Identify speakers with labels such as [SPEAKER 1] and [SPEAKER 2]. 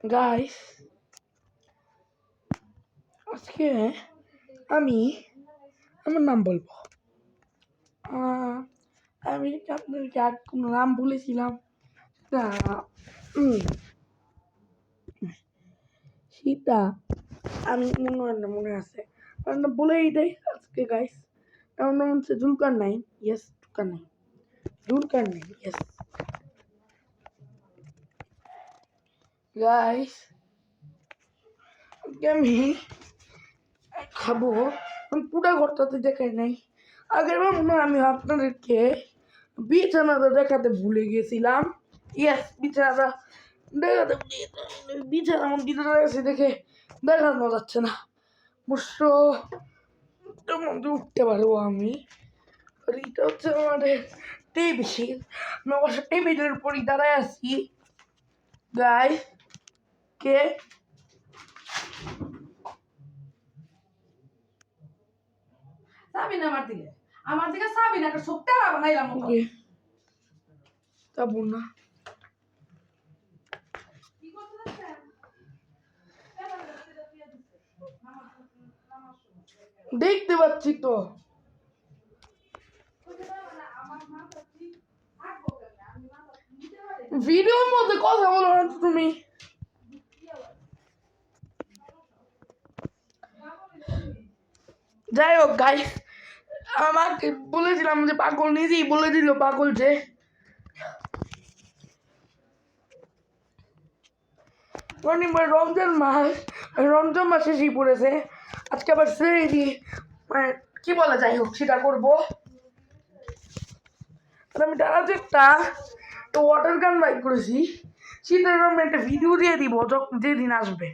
[SPEAKER 1] Guys, আজকে আমি আমার নাম বলবো। আমি আপনাদেরকে আর কোনো নাম বলেছিলাম না, সেটা আমি মনে আছে, নামটা বলেই দেয় আজকে। গাইস, আমার নাম হচ্ছে Zulkar nine. Yes, Zulkar nine. Yes guys, আমি খাবো। আমি পুরা ঘরটাতে দেখাই নাই। আগের বার মনে হয় আমি আপনাদেরকে বিছানাটা দেখাতে ভুলে গেছিলাম। ইয়েস, বিছানাটা দেখাতে বিছানা আমার ভিতরে আছে দেখে দেখানো যাচ্ছে না। অবশ্য মধ্যে উঠতে পারবো আমি। আর এটা হচ্ছে আমাদের টেবিল। আমি অবশ্য টেবিলের উপরই দাঁড়ায় আছি। গাইস, কে
[SPEAKER 2] চাবি না আমার দিকে চাবি না, একটা সপ্তাহ বানাইলাম।
[SPEAKER 1] ওকে, তা বল না। দেখতে পাচ্ছি তো। ভিডিওর মধ্যে কথা বলো না তো তুমি। যাই হোক গাইস, আমাকে বলেছিলাম যে পাগল নিজেই বলে দিল পাগল যে রমজান মাস এসেই পড়েছে। আজকে আবার সেহরি, মানে কি বলা, যাই হোক সেটা করবো। আমি ডালাতে একটা ওয়াটার গান বাইক করেছি, সেটার আমি একটা ভিডিও দিয়ে দিব যেদিন আসবে।